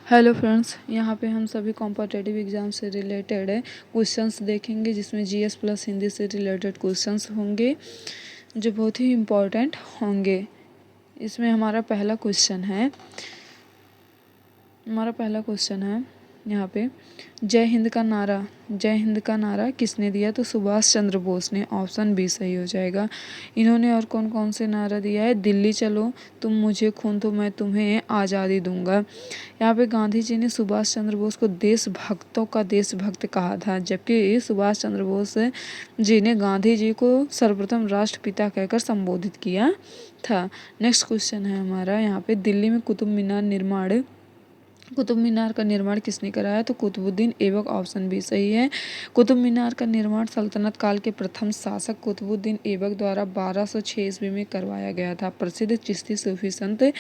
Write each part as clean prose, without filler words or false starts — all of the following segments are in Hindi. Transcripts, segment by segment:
हेलो फ्रेंड्स, यहाँ पे हम सभी कॉम्पिटिटिव एग्ज़ाम से रिलेटेड क्वेश्चंस देखेंगे, जिसमें जीएस प्लस हिंदी से रिलेटेड क्वेश्चंस होंगे जो बहुत ही इम्पोर्टेंट होंगे। इसमें हमारा पहला क्वेश्चन है यहाँ पे, जय हिंद का नारा किसने दिया? तो सुभाष चंद्र बोस ने। ऑप्शन बी सही हो जाएगा। इन्होंने और कौन कौन से नारा दिया है? दिल्ली चलो, तुम मुझे खून दो मैं तुम्हें आज़ादी दूंगा। यहाँ पे गांधी जी ने सुभाष चंद्र बोस को देशभक्तों का देशभक्त कहा था, जबकि सुभाष चंद्र बोस जी ने गांधी जी को सर्वप्रथम राष्ट्रपिता कहकर संबोधित किया था। नेक्स्ट क्वेश्चन है हमारा यहाँ पे, दिल्ली में कुतुब मीनार का निर्माण किसने कराया? तो कुतुबुद्दीन ऐबक। ऑप्शन बी सही है। कुतुब मीनार का निर्माण सल्तनत काल के प्रथम शासक कुतुबुद्दीन ऐबक द्वारा 1206 ईस्वी में करवाया गया था। प्रसिद्ध चिश्ती सूफी संत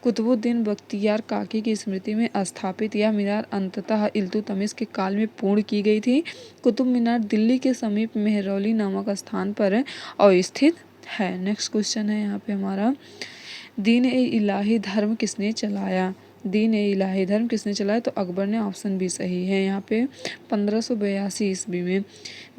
कुतुबुद्दीन बख्तियार काकी की स्मृति में स्थापित यह मीनार अंततः इल्तुतमिश के काल में पूर्ण की गई थी। कुतुब मीनार दिल्ली के समीप मेहरौली नामक स्थान पर अवस्थित है। नेक्स्ट क्वेश्चन है यहाँ पे हमारा, दीन ए इलाही धर्म किसने चलाया? तो अकबर ने। ऑप्शन भी सही है। यहाँ पे 1582 ईस्वी में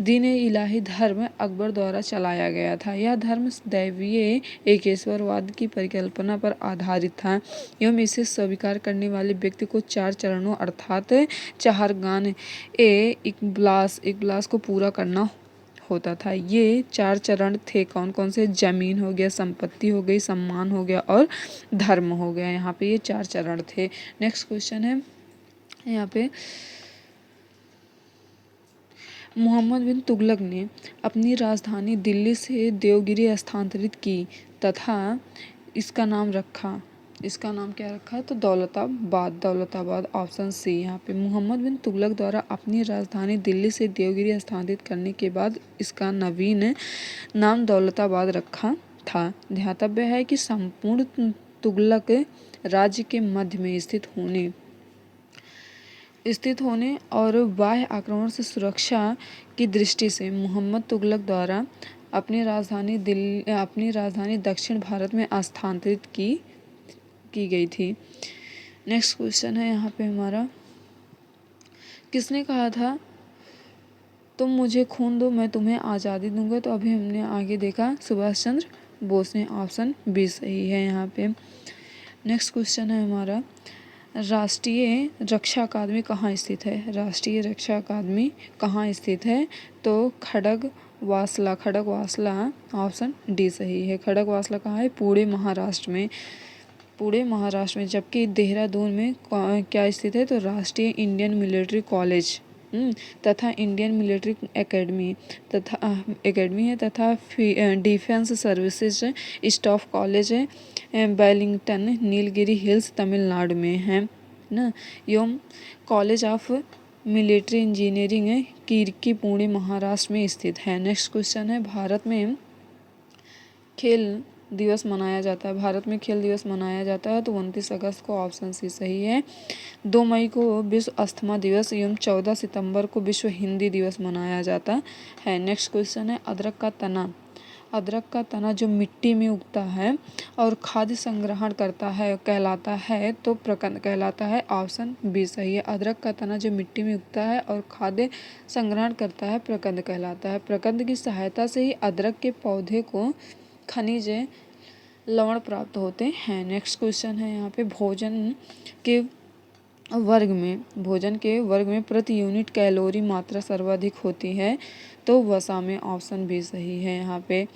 दीन ए इलाही धर्म अकबर द्वारा चलाया गया था। यह धर्म दैवीय एकेश्वरवाद की परिकल्पना पर आधारित था एवं इसे स्वीकार करने वाले व्यक्ति को 4 चरणों अर्थात चाहरगान ए इकबास को पूरा करना होता था। ये 4 चरण थे कौन कौन से? जमीन हो गया, संपत्ति हो गई, सम्मान हो गया और धर्म हो गया। यहाँ पे ये 4 चरण थे। नेक्स्ट क्वेश्चन है यहाँ पे, मोहम्मद बिन तुगलक ने अपनी राजधानी दिल्ली से देवगिरी स्थानांतरित की तथा इसका नाम क्या रखा? तो दौलताबाद। Option C. यहाँ पे मोहम्मद बिन तुगलक द्वारा अपनी राजधानी दिल्ली से देवगिरी स्थानांतरित करने के बाद इसका नवीन नाम दौलताबाद रखा था। ध्यातव्य है कि संपूर्ण तुगलक राज्य के मध्य में स्थित होने और बाह्य आक्रमण से सुरक्षा की दृष्टि से मोहम्मद तुगलक द्वारा अपनी राजधानी दक्षिण भारत में स्थानांतरित की गई थी। नेक्स्ट क्वेश्चन है यहाँ पे हमारा, किसने कहा था तुम मुझे खून दो मैं तुम्हें आज़ादी दूंगा? तो अभी हमने आगे देखा सुभाष चंद्र बोस ने। ऑप्शन बी सही है यहाँ पे। नेक्स्ट क्वेश्चन है हमारा, राष्ट्रीय रक्षा अकादमी कहाँ स्थित है? तो खड़गवासला। ऑप्शन डी सही है। खड़गवासला कहाँ है? पुणे महाराष्ट्र में। जबकि देहरादून में क्या स्थित है? तो राष्ट्रीय इंडियन मिलिट्री कॉलेज तथा इंडियन मिलिट्री एकेडमी है तथा defence services staff college Wellington Nilgiri hills Tamil Nadu में है ना। एवं college of military engineering Kirkee Pune Maharashtra में स्थित है। नेक्स्ट क्वेश्चन है, भारत में खेल दिवस मनाया जाता है तो 29 अगस्त को। ऑप्शन सी सही है। 2 मई को विश्व अस्थमा दिवस एवं 14 सितंबर को विश्व हिंदी दिवस मनाया जाता है। नेक्स्ट क्वेश्चन है, अदरक का तना जो मिट्टी में उगता है और खाद्य संग्रहण करता है कहलाता है तो प्रकंद कहलाता है। ऑप्शन बी सही है। अदरक का तना जो मिट्टी में उगता है और खाद्य संग्रहण करता है प्रकंद कहलाता है। प्रकंद की सहायता से ही अदरक के पौधे को खनिज लवण प्राप्त होते हैं। नेक्स्ट क्वेश्चन है यहाँ पे, भोजन के वर्ग में प्रति यूनिट कैलोरी मात्रा सर्वाधिक होती है तो वसा में। ऑप्शन बी सही है। यहाँ पे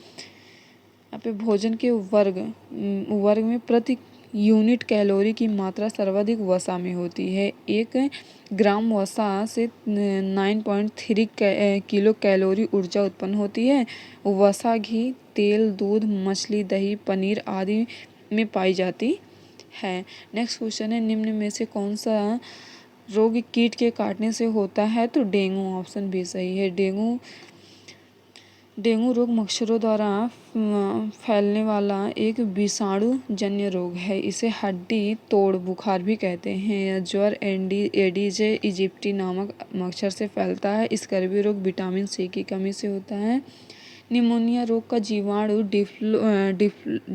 भोजन के वर्ग में प्रति यूनिट कैलोरी की मात्रा सर्वाधिक वसा में होती है। 1 ग्राम वसा से 9.3 किलो कैलोरी ऊर्जा उत्पन्न होती है। वसा घी, तेल, दूध, मछली, दही, पनीर आदि में पाई जाती है। नेक्स्ट क्वेश्चन है, निम्न में से कौन सा रोग कीट के काटने से होता है? तो डेंगू। ऑप्शन बी सही है। डेंगू रोग मच्छरों द्वारा फैलने वाला एक विषाणु जन्य रोग है। इसे हड्डी तोड़ बुखार भी कहते हैं। ज्वर एडीज इजिप्टी नामक मच्छर से फैलता है। स्कर्वी रोग विटामिन सी की कमी से होता है। निमोनिया रोग का जीवाणु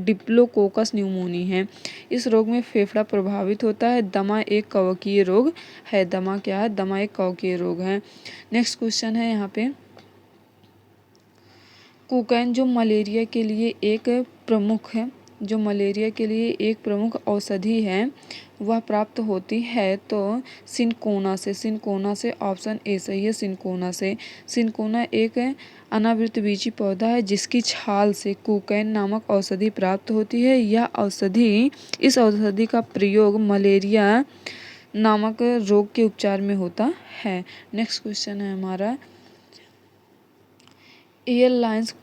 डिप्लोकोकस न्यूमोनी है। इस रोग में फेफड़ा प्रभावित होता है। दमा एक कवकीय रोग है। दमा क्या है? दमा एक कवकीय रोग है। नेक्स्ट क्वेश्चन है यहाँ पे, कोकैन जो मलेरिया के लिए एक प्रमुख है, जो मलेरिया के लिए एक प्रमुख औषधि है, वह प्राप्त होती है तो सिनकोना से। सिनकोना से ऑप्शन ए सही है, सिनकोना से। सिनकोना एक अनावृतबीजी पौधा है जिसकी छाल से कोकैन नामक औषधि प्राप्त होती है। इस औषधि का प्रयोग मलेरिया नामक रोग के उपचार में होता है। नेक्स्ट क्वेश्चन है हमारा, एयरलाइंस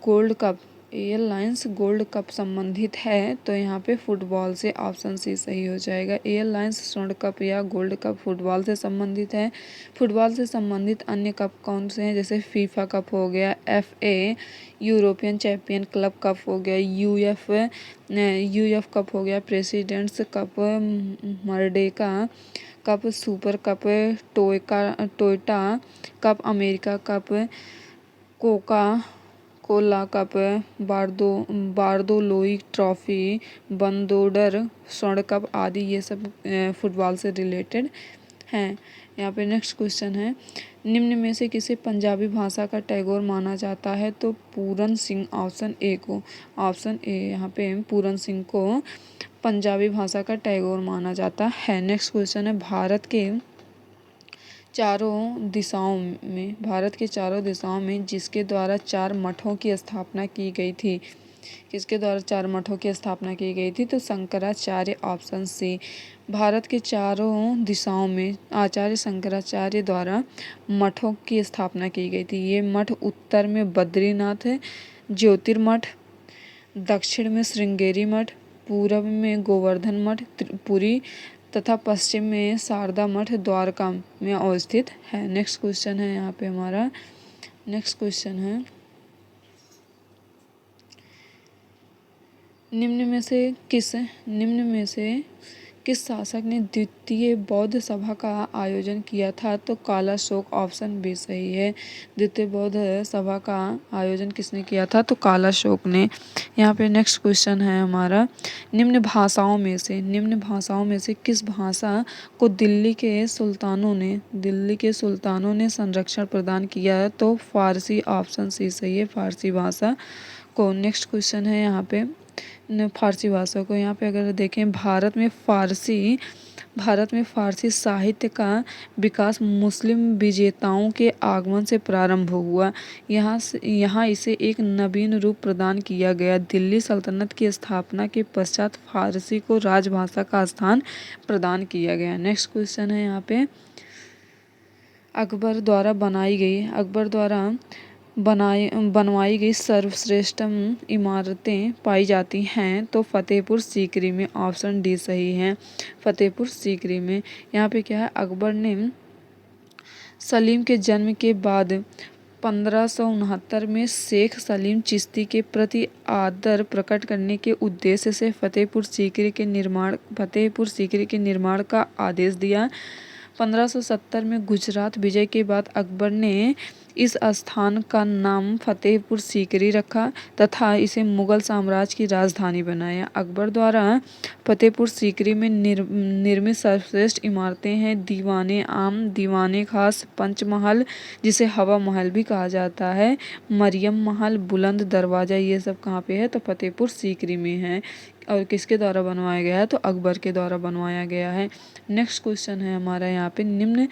गोल्ड कप संबंधित है तो यहाँ पे फुटबॉल से, ऑप्शन सी सही हो जाएगा। एयरलाइंस स्वर्ण कप या गोल्ड कप फुटबॉल से संबंधित है। फुटबॉल से संबंधित अन्य कप कौन से हैं? जैसे फीफा कप हो गया, FA European champion club cup हो गया, यूएफ कप हो गया, presidents cup, Merdeka cup, super cup, Toyota cup, America cup, Coca Cola cup, Bordoloi trophy, Bandodkar स्वर्ण कप आदि, ये सब फुटबॉल से रिलेटेड हैं। यहाँ पे नेक्स्ट क्वेश्चन है, निम्न में से किसे पंजाबी भाषा का टैगोर माना जाता है? तो पूरन सिंह, ऑप्शन ए को, ऑप्शन ए यहाँ पे पूरन सिंह को पंजाबी भाषा का टैगोर माना जाता है। नेक्स्ट क्वेश्चन है, भारत के चारों दिशाओं में जिसके द्वारा 4 मठों की स्थापना की गई थी, किसके द्वारा 4 मठों की स्थापना की गई थी? तो शंकराचार्य, ऑप्शन सी। भारत के चारों दिशाओं में आचार्य शंकराचार्य द्वारा मठों की स्थापना की गई थी। ये मठ उत्तर में बद्रीनाथ है, ज्योतिर्मठ, दक्षिण में श्रृंगेरी मठ, पूर्व में गोवर्धन मठ, त्रिपुरी तथा पश्चिम में शारदा मठ द्वारका में अवस्थित है। नेक्स्ट क्वेश्चन है यहाँ पे हमारा, नेक्स्ट क्वेश्चन है, निम्न में से किस शासक ने द्वितीय बौद्ध सभा का आयोजन किया था? तो कालाशोक, ऑप्शन बी सही है। द्वितीय बौद्ध सभा का आयोजन किसने किया था? तो कालाशोक ने। यहाँ पे नेक्स्ट क्वेश्चन है हमारा, निम्न भाषाओं में से किस भाषा को दिल्ली के सुल्तानों ने संरक्षण प्रदान किया? तो फारसी, ऑप्शन सी सही है, फारसी भाषा को। नेक्स्ट क्वेश्चन है यहाँ पे, फारसी भाषा को। यहाँ पे अगर देखें, भारत में फारसी साहित्य का विकास मुस्लिम विजेताओं के आगमन से प्रारंभ हुआ। यहाँ इसे एक नवीन रूप प्रदान किया गया। दिल्ली सल्तनत की स्थापना के पश्चात फारसी को राजभाषा का स्थान प्रदान किया गया। नेक्स्ट क्वेश्चन है यहाँ पे, अकबर द्वारा बनवाई गई सर्वश्रेष्ठ इमारतें पाई जाती हैं तो फतेहपुर सीकरी में, ऑप्शन डी सही है, फतेहपुर सीकरी में। यहाँ पे क्या है, अकबर ने सलीम के जन्म के बाद 1569 में शेख सलीम चिश्ती के प्रति आदर प्रकट करने के उद्देश्य से फतेहपुर सीकरी के निर्माण का आदेश दिया। 1570 में गुजरात विजय के बाद अकबर ने इस स्थान का नाम फतेहपुर सीकरी रखा तथा इसे मुगल साम्राज्य की राजधानी बनाया। अकबर द्वारा फतेहपुर सीकरी में निर्मित सर्वश्रेष्ठ इमारतें हैं दीवाने आम, दीवाने खास, पंचमहल जिसे हवा महल भी कहा जाता है, मरियम महल, बुलंद दरवाज़ा, ये सब कहाँ पे है? तो फतेहपुर सीकरी में है। और किसके द्वारा बनवाया गया है? तो अकबर के द्वारा बनवाया गया है। नेक्स्ट क्वेश्चन है हमारा यहाँ पे, निम्न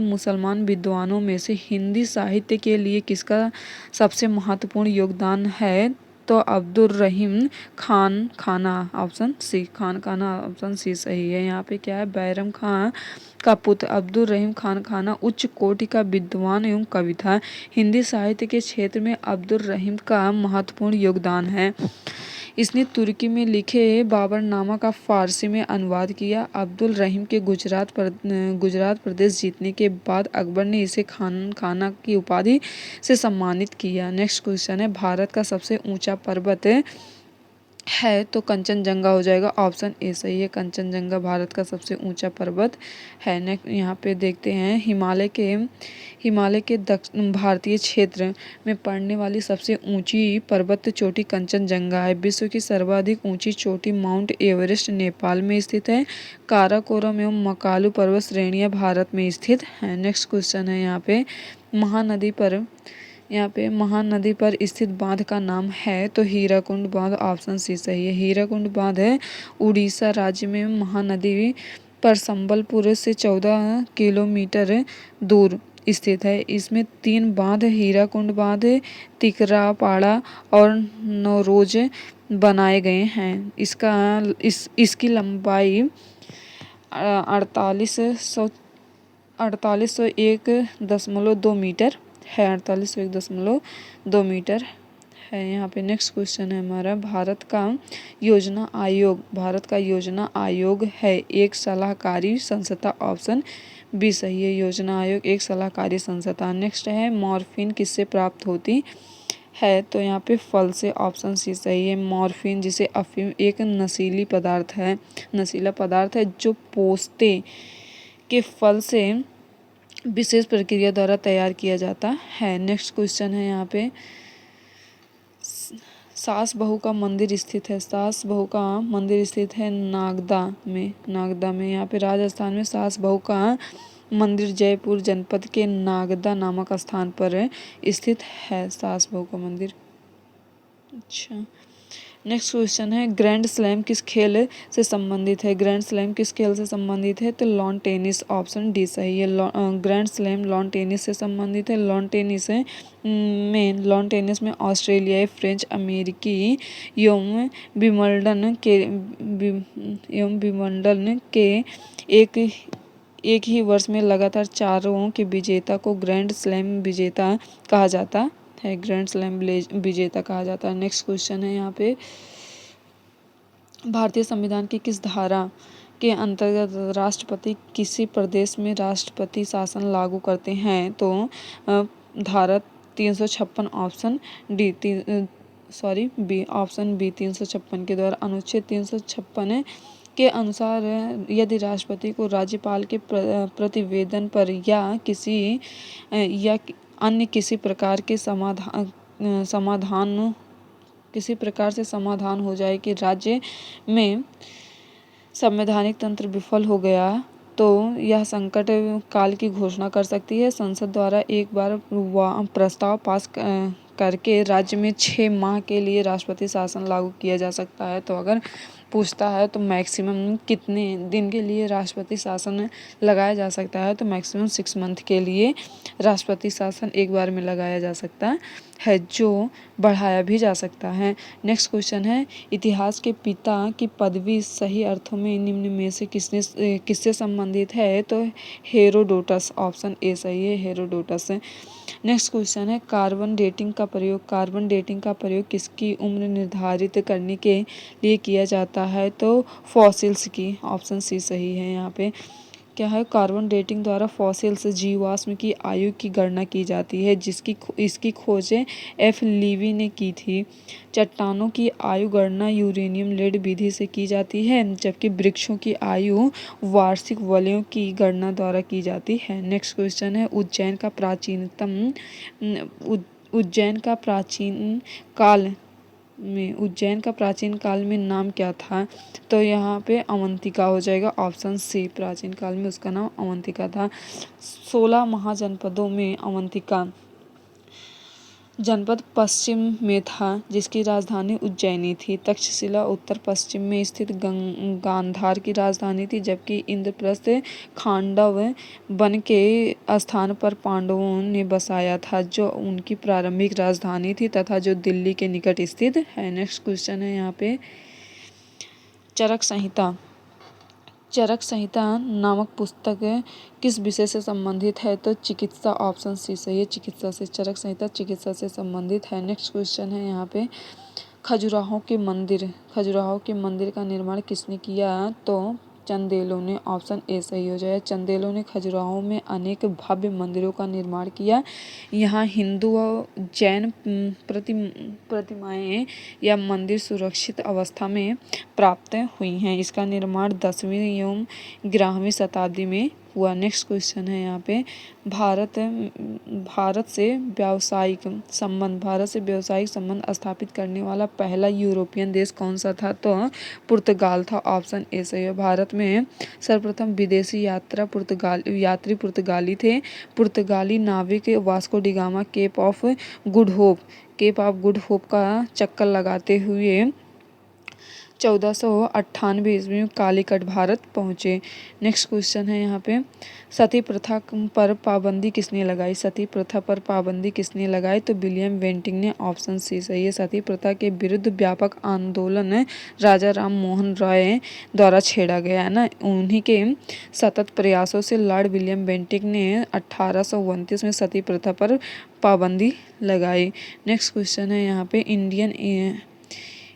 मुसलमान विद्वानों में से हिंदी साहित्य के लिए किसका सबसे महत्वपूर्ण योगदान है? तो अब्दुल रहीम खान खाना, ऑप्शन सी सही है। यहाँ पे क्या है, बैरम खां का पुत्र अब्दुल रहीम खान खाना उच्च कोटि का विद्वान एवं कवि था। हिंदी साहित्य के क्षेत्र में अब्दुल रहीम का महत्वपूर्ण योगदान है। इसने तुर्की में लिखे बाबरनामा का फारसी में अनुवाद किया। अब्दुल रहीम के गुजरात प्रदेश जीतने के बाद अकबर ने इसे खाना की उपाधि से सम्मानित किया। नेक्स्ट क्वेश्चन है, भारत का सबसे ऊंचा पर्वत है तो कंचनजंगा हो जाएगा, ऑप्शन ए सही है। कंचनजंगा भारत का सबसे ऊंचा पर्वत है। नेक्स्ट यहाँ पे देखते हैं हिमालय के दक्षिण भारतीय क्षेत्र में पड़ने वाली सबसे ऊंची पर्वत चोटी कंचनजंगा है। विश्व की सर्वाधिक ऊंची चोटी माउंट एवरेस्ट नेपाल में स्थित है। काराकोरम एवं मकालू पर्वत श्रेणियां भारत में स्थित हैं। नेक्स्ट क्वेश्चन है महानदी पर स्थित बांध का नाम है तो हीराकुंड बांध, ऑप्शन सी सही है। हीराकुंड बांध है उड़ीसा राज्य में महानदी पर संबलपुर से 14 किलोमीटर दूर स्थित है। इसमें 3 बांध हीराकुंड बांध, तिकरापाड़ा और नौरोज बनाए गए हैं। इसकी लंबाई 4801.2 मीटर है। 4801.2 मीटर है। यहाँ पे नेक्स्ट क्वेश्चन है हमारा, भारत का योजना आयोग है एक सलाहकारी संस्था, ऑप्शन बी सही है। योजना आयोग एक सलाहकारी संस्था। नेक्स्ट है मॉर्फिन किससे प्राप्त होती है तो यहाँ पे फल से, ऑप्शन सी सही है। मॉर्फिन जिसे अफीम एक नशीला पदार्थ है जो पोस्ते के फल से विशेष प्रक्रिया द्वारा तैयार किया जाता है। नेक्स्ट क्वेश्चन है यहाँ पे, सास बहू का मंदिर स्थित है नागदा में। यहाँ पे राजस्थान में सास बहू का मंदिर जयपुर जनपद के नागदा नामक स्थान पर स्थित है। सास बहू का मंदिर। अच्छा, नेक्स्ट क्वेश्चन है ग्रैंड स्लैम किस खेल से संबंधित है तो लॉन टेनिस, ऑप्शन डी सही है। ग्रैंड स्लैम लॉन टेनिस से संबंधित है। लॉन टेनिस में ऑस्ट्रेलियाई, फ्रेंच, अमेरिकी एवं विंबलडन के एक ही वर्ष में लगातार चारों के विजेता को ग्रैंड स्लैम विजेता कहा जाता है। नेक्स्ट क्वेश्चन है यहाँ पे, भारतीय संविधान की किस धारा के अंतर्गत राष्ट्रपति किसी प्रदेश में राष्ट्रपति शासन लागू करते हैं तो धारा 356, ऑप्शन बी, ऑप्शन बी 356 के द्वारा। अनुच्छेद 356 के अनुसार यदि राष्ट्रपति को राज्यपाल के प्रतिवेदन पर या अन्य किसी प्रकार से समाधान हो जाए कि राज्य में संवैधानिक तंत्र विफल हो गया तो यह संकट काल की घोषणा कर सकती है। संसद द्वारा एक बार प्रस्ताव पास करके राज्य में 6 माह के लिए राष्ट्रपति शासन लागू किया जा सकता है। तो अगर पूछता है तो मैक्सिमम कितने दिन के लिए राष्ट्रपति शासन लगाया जा सकता है तो मैक्सिमम 6 मंथ के लिए राष्ट्रपति शासन एक बार में लगाया जा सकता है, जो बढ़ाया भी जा सकता है। नेक्स्ट क्वेश्चन है, इतिहास के पिता की पदवी सही अर्थों में निम्न में से किससे संबंधित है तो हेरोडोटस, ऑप्शन ए सही है, हेरोडोटस। नेक्स्ट क्वेश्चन है, कार्बन डेटिंग का प्रयोग किसकी उम्र निर्धारित करने के लिए किया जाता है तो फॉसिल्स की, ऑप्शन सी सही है। यहाँ पे क्या है, कार्बन डेटिंग द्वारा फॉसिल्स जीवाश्म की आयु की गणना की जाती है इसकी खोज एफ लीवी ने की थी। चट्टानों की आयु गणना यूरेनियम लेड विधि से की जाती है जबकि वृक्षों की आयु वार्षिक वलयों की गणना द्वारा की जाती है। नेक्स्ट क्वेश्चन है, उज्जैन का प्राचीन काल में नाम क्या था तो यहाँ पे अवंतिका हो जाएगा, ऑप्शन सी। प्राचीन काल में उसका नाम अवंतिका था। 16 महाजनपदों में अवंतिका जनपद पश्चिम में था जिसकी राजधानी उज्जैनी थी। तक्षशिला उत्तर पश्चिम में स्थित गांधार की राजधानी थी जबकि इंद्रप्रस्थ खांडव वन के स्थान पर पांडवों ने बसाया था जो उनकी प्रारंभिक राजधानी थी तथा जो दिल्ली के निकट स्थित है। नेक्स्ट क्वेश्चन है यहाँ पे, चरक संहिता नामक पुस्तक किस विषय से संबंधित है तो चिकित्सा, ऑप्शन सी सही है। चरक संहिता चिकित्सा से संबंधित है। नेक्स्ट क्वेश्चन है यहाँ पे, खजुराहो के मंदिर का निर्माण किसने किया तो चंदेलों ने। ऑप्शन ए सही हो जाएगा। चंदेलों ने खजुराहो में अनेक भव्य मंदिरों का निर्माण किया। यहाँ हिंदू और जैन प्रतिमाएं या मंदिर सुरक्षित अवस्था में प्राप्त हुई हैं। इसका निर्माण 10वीं एवं 11वीं शताब्दी में हुआ। नेक्स्ट क्वेश्चन है यहाँ पे, भारत से व्यावसायिक संबंध स्थापित करने वाला पहला यूरोपियन देश कौन सा था? तो पुर्तगाल था। ऑप्शन ए सही है। भारत में सर्वप्रथम विदेशी यात्री पुर्तगाली थे। पुर्तगाली नाविक Vasco da Gama Cape of Good Hope का चक्कर लगाते हुए 1498 ईस्वी में कालीकट भारत पहुँचे। नेक्स्ट क्वेश्चन है यहाँ पे, सती प्रथा पर पाबंदी किसने लगाई? सती प्रथा पर पाबंदी किसने लगाई? तो विलियम बेंटिंक ने। ऑप्शन सी सही है। सती प्रथा के विरुद्ध व्यापक आंदोलन राजा राम मोहन रॉय द्वारा छेड़ा गया है ना। उन्हीं के सतत प्रयासों से लॉर्ड विलियम बेंटिंक ने 1829 में सती प्रथा पर पाबंदी लगाई। नेक्स्ट क्वेश्चन है यहाँ पे,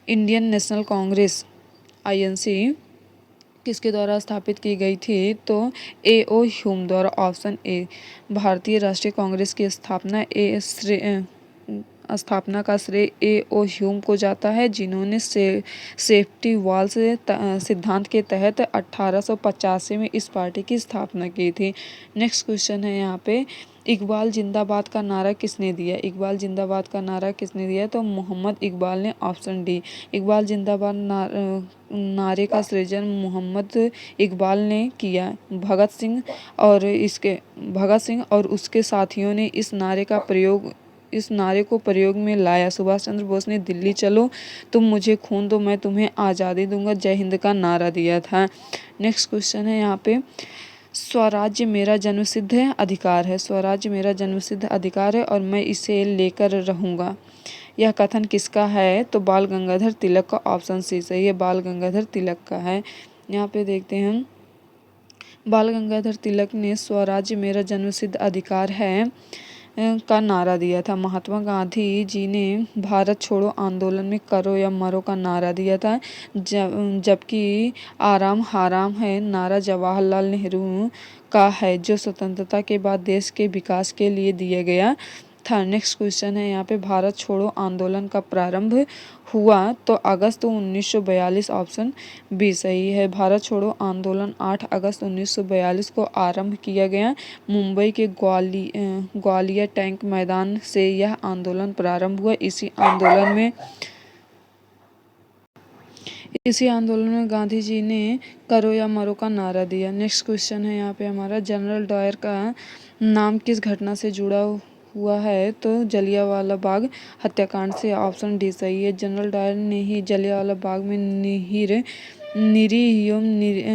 इंडियन नेशनल कांग्रेस INC किसके द्वारा स्थापित की गई थी? तो A.O. ह्यूम द्वारा। Option A. भारतीय राष्ट्रीय कांग्रेस की स्थापना का श्रेय A.O. ह्यूम को जाता है, जिन्होंने सेफ्टी वॉल्स सिद्धांत के तहत 1885 में इस पार्टी की स्थापना की थी। नेक्स्ट क्वेश्चन है यहाँ पे, इकबाल जिंदाबाद का नारा किसने दिया? इकबाल जिंदाबाद का नारा किसने दिया? तो मोहम्मद इकबाल ने। Option D. इकबाल जिंदाबाद नारे का सृजन मोहम्मद इकबाल ने किया। भगत सिंह और उसके साथियों ने इस नारे को प्रयोग में लाया। सुभाष चंद्र बोस ने दिल्ली चलो, तुम मुझे खून दो, मैं तुम्हें आज़ादी दूंगा, जय हिंद का नारा दिया था। नेक्स्ट क्वेश्चन है यहाँ पे, स्वराज्य मेरा जन्मसिद्ध अधिकार है। स्वराज्य मेरा जन्मसिद्ध अधिकार है और मैं इसे लेकर रहूँगा। यह कथन किसका है? तो बाल गंगाधर तिलक का। ऑप्शन सी सही है। बाल गंगाधर तिलक का है। यहाँ पे देखते हैं, बाल गंगाधर तिलक ने स्वराज्य मेरा जन्मसिद्ध अधिकार है का नारा दिया था। महात्मा गांधी जी ने भारत छोड़ो आंदोलन में करो या मरो का नारा दिया था। जबकि आराम हराम है नारा जवाहरलाल नेहरू का है, जो स्वतंत्रता के बाद देश के विकास के लिए दिया गया था। नेक्स्ट क्वेश्चन है यहाँ पे, भारत छोड़ो आंदोलन का प्रारंभ हुआ तो अगस्त 1942। ऑप्शन बी सही है। भारत छोड़ो आंदोलन 8 अगस्त 1942 को आरंभ किया गया। मुंबई के ग्वालियर टैंक मैदान से यह आंदोलन प्रारंभ हुआ। इसी आंदोलन में गांधी जी ने करो या मरो का नारा दिया। नेक्स्ट क्वेश्चन है यहाँ पे हमारा, जनरल डायर का नाम किस घटना से जुड़ा हुआ है? तो जलियांवाला बाग हत्याकांड से। ऑप्शन डी सही है। जनरल डायर ने ही जलियांवाला बाग में निरीह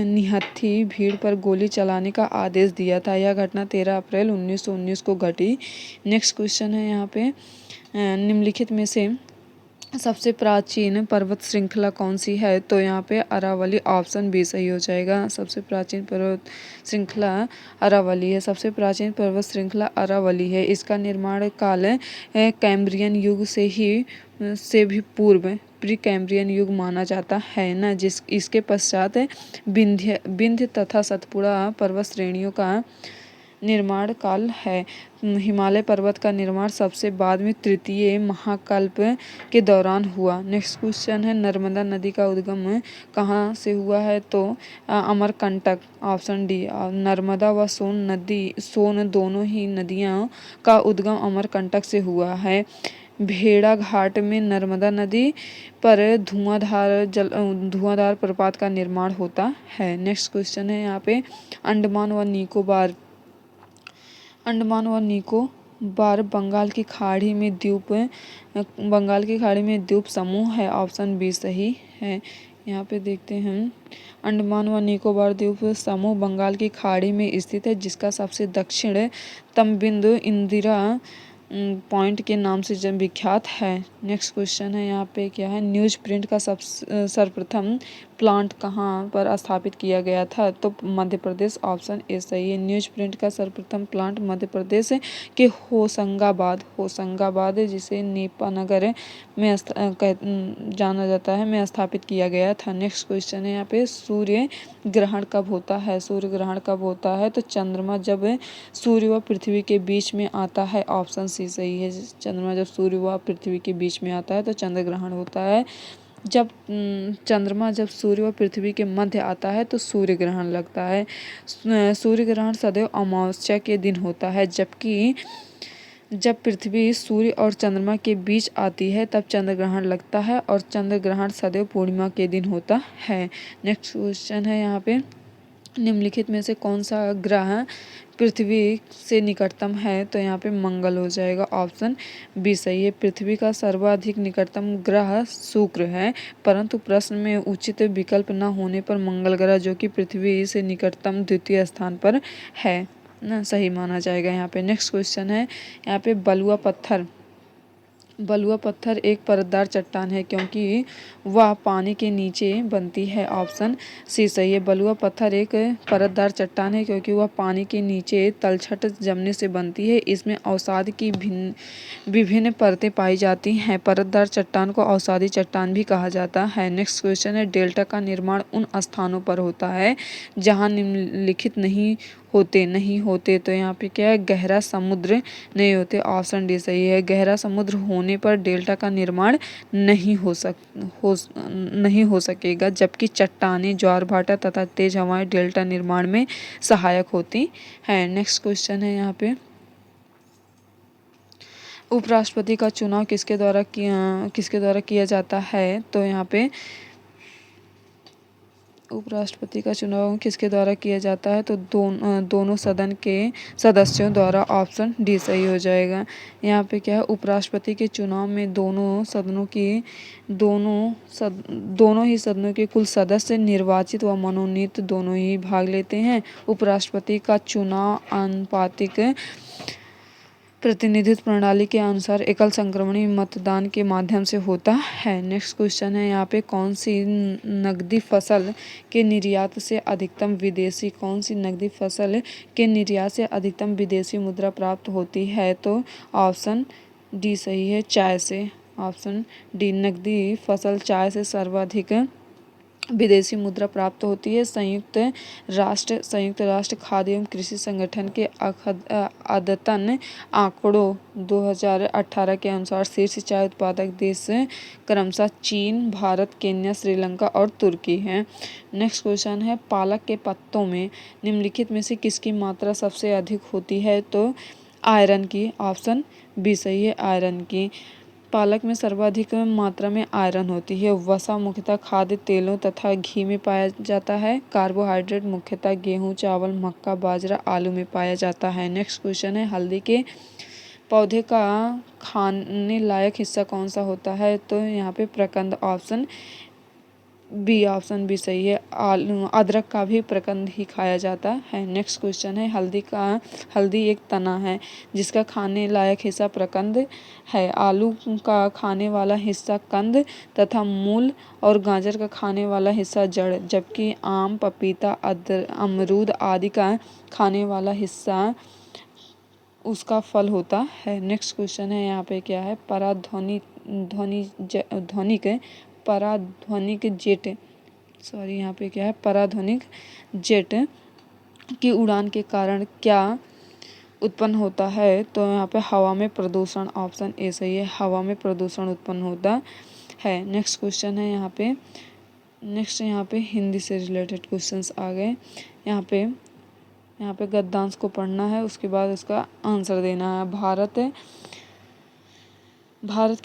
निहत्थी भीड़ पर गोली चलाने का आदेश दिया था। यह घटना 13 अप्रैल 1919 को घटी। नेक्स्ट क्वेश्चन है यहाँ पे, निम्नलिखित में से सबसे प्राचीन पर्वत श्रृंखला कौन सी है? तो यहाँ पे अरावली। ऑप्शन बी सही हो जाएगा। सबसे प्राचीन पर्वत श्रृंखला अरावली है। सबसे प्राचीन पर्वत श्रृंखला अरावली है। इसका निर्माण काल कैम्ब्रियन युग से भी पूर्व प्री कैम्ब्रियन युग माना जाता है ना। इसके पश्चात विंध्य तथा सतपुड़ा पर्वत श्रेणियों का निर्माण काल है। हिमालय पर्वत का निर्माण सबसे बाद में तृतीय महाकल्प के दौरान हुआ। नेक्स्ट क्वेश्चन है, नर्मदा नदी का उद्गम कहाँ से हुआ है? तो अमरकंटक। Option D. नर्मदा व सोन दोनों ही नदियों का उद्गम अमरकंटक से हुआ है। भेड़ा घाट में नर्मदा नदी पर धुआंधार प्रपात का निर्माण होता है। नेक्स्ट क्वेश्चन है यहाँ पे, अंडमान व निकोबार बंगाल की खाड़ी में द्वीप समूह है। ऑप्शन बी सही है। यहाँ पे देखते हैं, अंडमान व निकोबार द्वीप समूह बंगाल की खाड़ी में स्थित है, जिसका सबसे दक्षिणतम बिंदु इंदिरा पॉइंट के नाम से विख्यात है। नेक्स्ट क्वेश्चन है यहाँ पे क्या है, न्यूज प्रिंट का सर्वप्रथम प्लांट कहाँ पर स्थापित किया गया था, तो मध्य प्रदेश, ऑप्शन ए सही है। न्यूज प्रिंट का सर्वप्रथम प्लांट मध्य प्रदेश के होशंगाबाद जिसे नेपानगर में जाना जाता है, में स्थापित किया गया था। नेक्स्ट क्वेश्चन है यहाँ पे, सूर्य ग्रहण कब होता है? सूर्य ग्रहण कब होता है? तो चंद्रमा जब सूर्य व पृथ्वी के बीच में आता है, ऑप्शन सी सही है। चंद्रमा जब सूर्य व पृथ्वी के बीच में आता है तो चंद्र ग्रहण होता है। जब चंद्रमा जब सूर्य व पृथ्वी के मध्य आता है तो सूर्य ग्रहण लगता है। सूर्य ग्रहण सदैव अमावस्या के दिन होता है, जबकि जब पृथ्वी सूर्य और चंद्रमा के बीच आती है तब चंद्र ग्रहण लगता है, और चंद्र ग्रहण सदैव पूर्णिमा के दिन होता है। नेक्स्ट क्वेश्चन है यहाँ पे, निम्नलिखित में से कौन सा ग्रह पृथ्वी से निकटतम है? तो यहाँ पे मंगल हो जाएगा, ऑप्शन बी सही है। पृथ्वी का सर्वाधिक निकटतम ग्रह शुक्र है, परंतु प्रश्न में उचित विकल्प न होने पर मंगल ग्रह जो कि पृथ्वी से निकटतम द्वितीय स्थान पर है ना, सही माना जाएगा यहाँ पे। नेक्स्ट क्वेश्चन है यहाँ पे, बलुआ पत्थर एक परतदार चट्टान है क्योंकि वह पानी के नीचे बनती है, ऑप्शन सी सही है। बलुआ पत्थर एक परतदार चट्टान है क्योंकि वह पानी के नीचे तलछट जमने से बनती है। इसमें अवसाद की विभिन्न परतें पाई जाती हैं। परतदार चट्टान को अवसादी चट्टान भी कहा जाता है। नेक्स्ट क्वेश्चन है, डेल्टा का निर्माण उन स्थानों पर होता है जहाँ निम्नलिखित नहीं होते। तो यहाँ पे क्या है, गहरा समुद्र नहीं होते, ऑप्शन डी सही है। गहरा समुद्र होने पर डेल्टा का निर्माण नहीं हो सकेगा, जबकि चट्टानें, ज्वार भाटा तथा तेज हवाएं डेल्टा निर्माण में सहायक होती हैं। नेक्स्ट क्वेश्चन है यहाँ पे, उपराष्ट्रपति का चुनाव किसके द्वारा किया जाता है? तो यहाँ पे उपराष्ट्रपति का चुनाव किसके द्वारा किया जाता है? तो दोनों सदन के सदस्यों द्वारा, ऑप्शन डी सही हो जाएगा। यहाँ पे क्या है, उपराष्ट्रपति के चुनाव में दोनों ही सदनों के कुल सदस्य निर्वाचित व मनोनीत दोनों ही भाग लेते हैं। उपराष्ट्रपति का चुनाव आनुपातिक प्रतिनिधित्व प्रणाली के अनुसार एकल संक्रमणी मतदान के माध्यम से होता है। नेक्स्ट क्वेश्चन है यहाँ पे, कौन सी नकदी फसल के निर्यात से अधिकतम विदेशी मुद्रा प्राप्त होती है? तो ऑप्शन डी सही है, चाय से, ऑप्शन डी। नकदी फसल चाय से सर्वाधिक विदेशी मुद्रा प्राप्त होती है। संयुक्त राष्ट्र खाद्य एवं कृषि संगठन के अद्यतन आंकड़ों 2018 के अनुसार शीर्ष चाय उत्पादक देश क्रमशः चीन, भारत, केन्या, श्रीलंका और तुर्की हैं। नेक्स्ट क्वेश्चन है, पालक के पत्तों में निम्नलिखित में से किसकी मात्रा सबसे अधिक होती है? तो आयरन की, ऑप्शन बी सही है, आयरन की। पालक में सर्वाधिक मात्रा में आयरन होती है। वसा मुख्यतः खाद्य तेलों तथा घी में पाया जाता है। कार्बोहाइड्रेट मुख्यतः गेहूं, चावल, मक्का, बाजरा, आलू में पाया जाता है। नेक्स्ट क्वेश्चन है, हल्दी के पौधे का खाने लायक हिस्सा कौन सा होता है? तो यहाँ पे प्रकंद, ऑप्शन बी सही है। अदरक का भी प्रकंद ही खाया जाता है। नेक्स्ट क्वेश्चन है, हल्दी एक तना है जिसका खाने लायक हिस्सा प्रकंद है। आलू का खाने वाला हिस्सा कंद तथा मूल और गाजर का खाने वाला हिस्सा जड़, जबकि आम, पपीता, अमरूद आदि का खाने वाला हिस्सा उसका फल होता है। नेक्स्ट क्वेश्चन है यहाँ पे क्या है, पराध्वनिक जेट की उड़ान के कारण क्या उत्पन्न होता है? तो यहाँ पे हवा में प्रदूषण, ऑप्शन ए सही है, हवा में प्रदूषण उत्पन्न होता है। नेक्स्ट क्वेश्चन है यहाँ पे हिंदी से रिलेटेड क्वेश्चंस आ गए। यहाँ पे गद्यांश को पढ़ना है, उसके बाद उसका आंसर देना है। भारत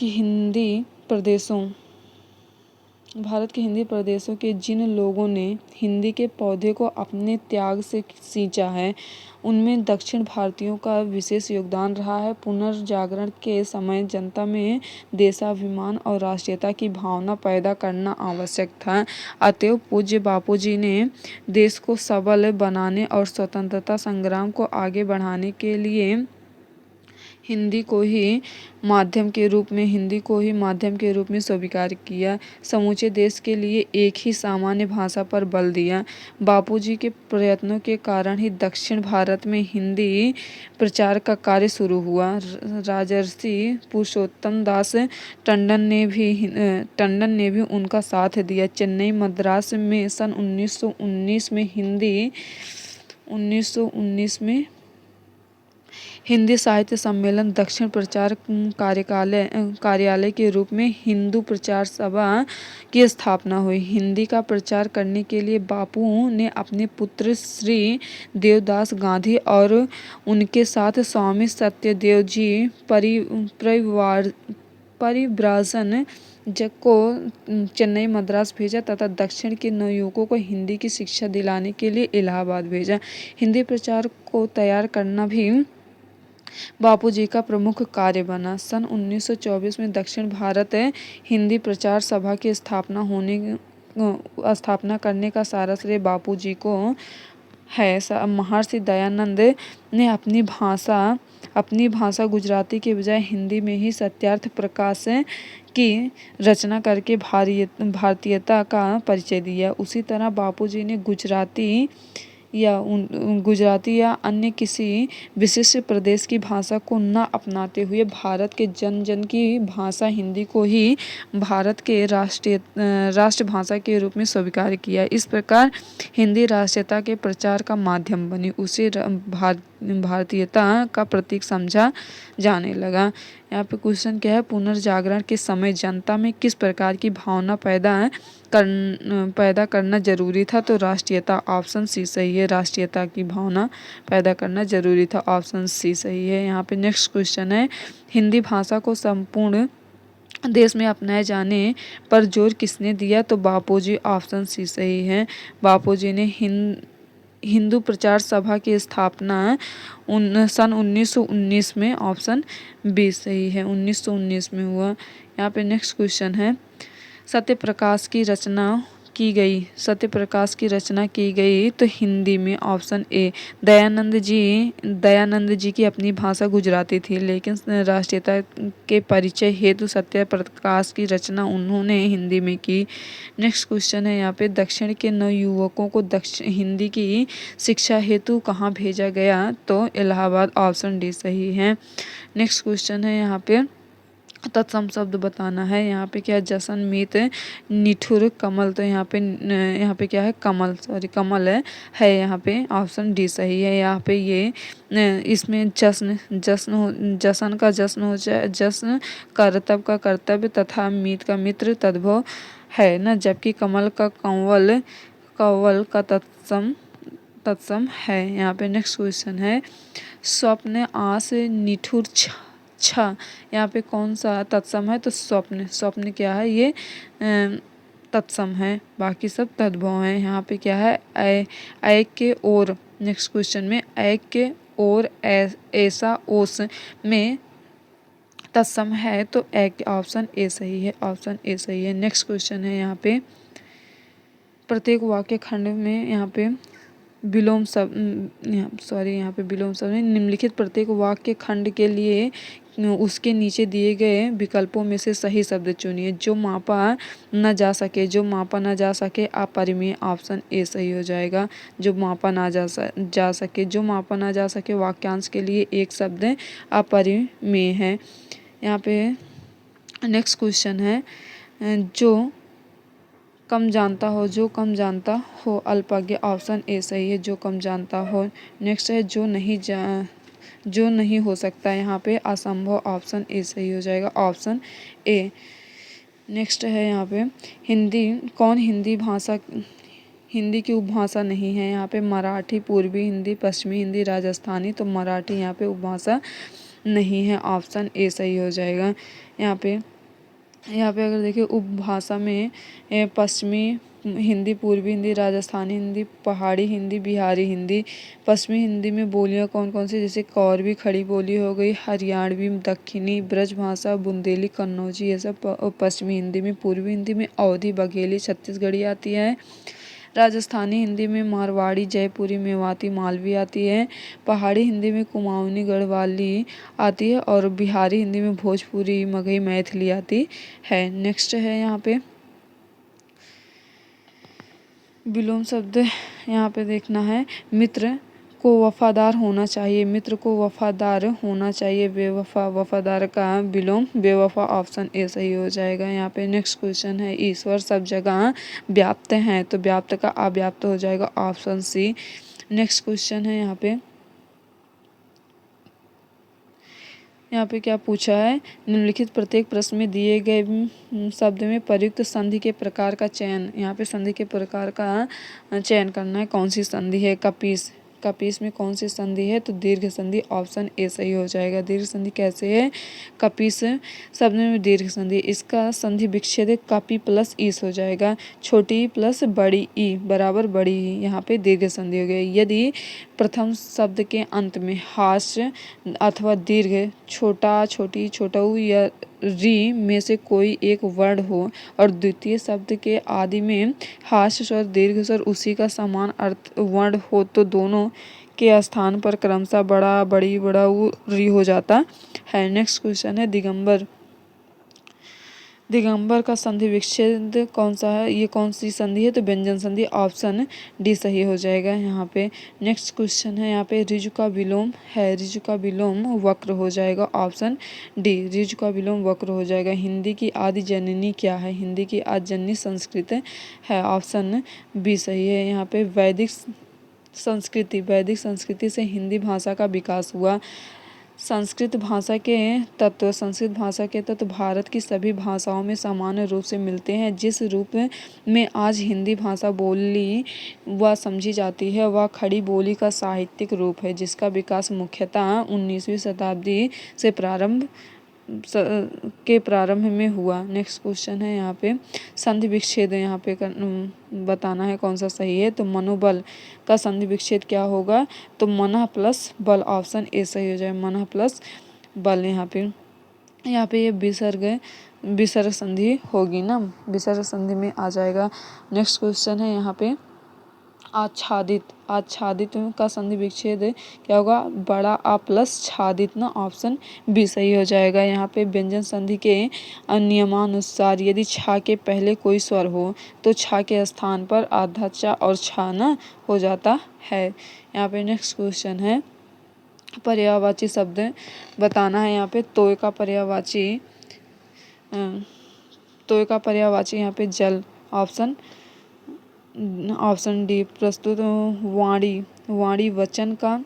के हिंदी प्रदेशों के जिन लोगों ने हिंदी के पौधे को अपने त्याग से सींचा है, उनमें दक्षिण भारतीयों का विशेष योगदान रहा है। पुनर्जागरण के समय जनता में देशाभिमान और राष्ट्रीयता की भावना पैदा करना आवश्यक था। अतएव पूज्य बापूजी ने देश को सबल बनाने और स्वतंत्रता संग्राम को आगे बढ़ाने के लिए हिंदी को ही हिंदी को ही माध्यम के रूप में स्वीकार किया। समूचे देश के लिए एक ही सामान्य भाषा पर बल दिया। बापूजी के प्रयत्नों के कारण ही दक्षिण भारत में हिंदी प्रचार का कार्य शुरू हुआ। राजर्षि पुरुषोत्तम दास टंडन ने भी उनका साथ दिया। चेन्नई मद्रास में सन 1919 में हिंदी साहित्य सम्मेलन, दक्षिण प्रचार कार्यालय के रूप में हिंदू प्रचार सभा की स्थापना हुई। हिंदी का प्रचार करने के लिए बापू ने अपने पुत्र श्री देवदास गांधी और उनके साथ स्वामी सत्यदेव जी परिव्राजन को चेन्नई मद्रास भेजा तथा दक्षिण के नवयुवकों को हिंदी की शिक्षा दिलाने के लिए इलाहाबाद भेजा। हिंदी प्रचार को तैयार करना भी बापूजी का प्रमुख कार्य बना। सन 1924 में दक्षिण भारत हिंदी प्रचार सभा की स्थापना करने का सारा श्रेय बापूजी को है। महर्षि दयानंद ने अपनी भाषा गुजराती के बजाय हिंदी में ही सत्यार्थ प्रकाश की रचना करके भारतीयता का परिचय दिया। उसी तरह बापूजी ने गुजराती या अन्य किसी विशिष्ट प्रदेश की भाषा को न अपनाते हुए भारत के जन जन की भाषा हिंदी को ही भारत के राष्ट्रभाषा के रूप में स्वीकार किया। इस प्रकार हिंदी राष्ट्रीयता के प्रचार का माध्यम बनी, उसे भारतीयता का प्रतीक समझा जाने लगा। यहाँ पे क्वेश्चन क्या है, पुनर्जागरण के समय जनता में किस प्रकार की भावना पैदा करना जरूरी था? तो राष्ट्रीयता, ऑप्शन सी सही है। राष्ट्रीयता की भावना पैदा करना जरूरी था, ऑप्शन सी सही है। यहाँ पे नेक्स्ट क्वेश्चन है, हिंदी भाषा को संपूर्ण देश में अपनाए जाने पर जोर किसने दिया? तो बापूजी, ऑप्शन सी सही है। बापूजी ने हिंदू प्रचार सभा की स्थापना सन 1919 में, ऑप्शन बी सही है, 1919 में हुआ। यहाँ पे नेक्स्ट क्वेश्चन है, सत्यप्रकाश की रचना की गई तो हिंदी में, ऑप्शन ए। दयानंद जी की अपनी भाषा गुजराती थी, लेकिन राष्ट्रीयता के परिचय हेतु सत्यप्रकाश की रचना उन्होंने हिंदी में की। नेक्स्ट क्वेश्चन है यहाँ पे, दक्षिण के नवयुवकों को हिंदी की शिक्षा हेतु कहाँ भेजा गया? तो इलाहाबाद, ऑप्शन डी सही है। नेक्स्ट क्वेश्चन है यहाँ पे, तत्सम शब्द बताना है। यहाँ पे क्या है, जसन, मीत, निठुर, कमल। तो यहाँ पे क्या है, कमल है यहाँ पे, ऑप्शन डी सही है। यहाँ पे ये इसमें जसन का जश्न हो जाए, जश्न, कर्तव्य का कर्तव्य तथा मीत का मित्र तद्भव है ना, जबकि कमल का कव्वल का तत्सम है। यहाँ पे नेक्स्ट क्वेश्चन है, स्वप्न, आस, निठुर, यहाँ पे कौन सा तत्सम है? तो स्वप्न क्या है, ये तत्सम है, बाकी सब तद्भव है। यहाँ पे क्या है, ऐक के और, नेक्स्ट क्वेश्चन में ऐक के और ऐसा ओस में तत्सम है, तो ऐक, ऑप्शन ए सही है, ऑप्शन ए सही है। नेक्स्ट क्वेश्चन है यहाँ पे, प्रत्येक वाक्य खंड में यहाँ पे विलोम शब्द निम्नलिखित प्रत्येक वाक्य खंड के लिए उसके नीचे दिए गए विकल्पों में से सही शब्द चुनिए। जो मापा न जा सके अपरिमेय, ऑप्शन ए सही हो जाएगा। जो मापा ना जा सके वाक्यांश के लिए एक शब्द अपरिमेय है। यहाँ पे नेक्स्ट क्वेश्चन है, जो कम जानता हो अल्पज्ञ, ऑप्शन ए सही है, जो कम जानता हो। नेक्स्ट है, जो नहीं हो सकता, यहाँ पे असंभव, ऑप्शन ए सही हो जाएगा, ऑप्शन ए। नेक्स्ट है यहाँ पे, हिंदी की उपभाषा नहीं है? यहाँ पे मराठी, पूर्वी हिंदी, पश्चिमी हिंदी, राजस्थानी। तो मराठी यहाँ पे उपभाषा नहीं है, ऑप्शन ए सही हो जाएगा। यहाँ पे अगर देखिए उपभाषा में पश्चिमी हिंदी, पूर्वी हिंदी, राजस्थानी हिंदी, पहाड़ी हिंदी, बिहारी हिंदी। पश्चिमी हिंदी में बोलियां कौन कौन सी, जैसे कौरवी खड़ी बोली हो गई, हरियाणवी, दक्षिणी ब्रजभाषा, बुंदेली, कन्नौजी, ये सब पश्चिमी हिंदी में। पूर्वी हिंदी में अवधी, बघेली, छत्तीसगढ़ी आती है। राजस्थानी हिंदी में मारवाड़ी, जयपुरी, मेवाती, मालवी आती है। पहाड़ी हिंदी में कुमाऊनी, गढ़वाली आती है और बिहारी हिंदी में भोजपुरी, मगही, मैथिली आती है। नेक्स्ट है यहाँ पे विलोम शब्द, यहाँ पे देखना है मित्र को वफादार होना चाहिए, मित्र को वफादार होना चाहिए, बेवफा, वफादार का विलोम बेवफा, ऑप्शन ए सही हो जाएगा यहाँ पे। नेक्स्ट क्वेश्चन है ईश्वर सब जगह व्याप्त हैं, तो व्याप्त का अव्याप्त हो जाएगा, ऑप्शन सी। नेक्स्ट क्वेश्चन है यहाँ पे क्या पूछा है, निम्नलिखित प्रत्येक प्रश्न में दिए गए शब्द में प्रयुक्त संधि के प्रकार का चयन, यहाँ पे संधि के प्रकार का चयन करना है, कौन सी संधि है। कपीस, कपीस में कौन सी संधि है, तो दीर्घ संधि, ऑप्शन ए सही हो जाएगा। दीर्घ संधि कैसे है, कपीस शब्द में दीर्घ संधि, इसका संधि विच्छेद कपी प्लस ईस हो जाएगा, छोटी ई प्लस बड़ी ई बराबर बड़ी ई, यहाँ पे दीर्घ संधि हो गई। यदि प्रथम शब्द के अंत में हास्य अथवा दीर्घ, छोटा, छोटी, छोटऊ या री में से कोई एक वर्ण हो और द्वितीय शब्द के आदि में हास्य स्वर, दीर्घ स्वर उसी का समान अर्थ वर्ण हो तो दोनों के स्थान पर क्रमशः बड़ा, बड़ी, बड़ाऊ, री हो जाता है। नेक्स्ट क्वेश्चन है दिगंबर, दिगंबर का संधि विच्छेद कौन सा है, ये कौन सी संधि है, तो व्यंजन संधि, ऑप्शन डी सही हो जाएगा यहाँ पे। नेक्स्ट क्वेश्चन है यहाँ पे ऋजु का विलोम है, ऋजु का विलोम वक्र हो जाएगा, ऑप्शन डी, ऋजु का विलोम वक्र हो जाएगा। हिंदी की आदि जननी क्या है, हिंदी की आदि जननी संस्कृत है, ऑप्शन बी सही है यहाँ पे। वैदिक संस्कृति, वैदिक संस्कृति से हिंदी भाषा का विकास हुआ। संस्कृत भाषा के तत्व, संस्कृत भाषा के तत्व भारत की सभी भाषाओं में सामान्य रूप से मिलते हैं। जिस रूप में आज हिंदी भाषा बोली व समझी जाती है वह खड़ी बोली का साहित्यिक रूप है, जिसका विकास मुख्यतः 19वीं शताब्दी से प्रारंभ में हुआ। नेक्स्ट क्वेश्चन है यहाँ पे संधि विच्छेद, यहाँ पे बताना है कौन सा सही है, तो मनोबल का संधि विच्छेद क्या होगा, तो मनः प्लस बल, ऑप्शन ए सही हो जाए, मनः प्लस बल। यहाँ पे ये विसर्ग संधि होगी ना, विसर्ग संधि में आ जाएगा। नेक्स्ट क्वेश्चन है यहाँ पे आच्छादित, आच्छादित का संधि विच्छेद क्या होगा, बड़ा आ प्लस छादित ना, ऑप्शन बी सही हो जाएगा। यहाँ पे व्यंजन संधि के नियमानुसार यदि छा के पहले कोई स्वर हो तो छा के स्थान पर आधा चा और छा ना हो जाता है। यहाँ पे नेक्स्ट क्वेश्चन है पर्यायवाची शब्द बताना है। यहाँ पे तोय का पर्यायवाची यहाँ पे जल, ऑप्शन डी। प्रस्तुत वाणी, वाणी वचन का,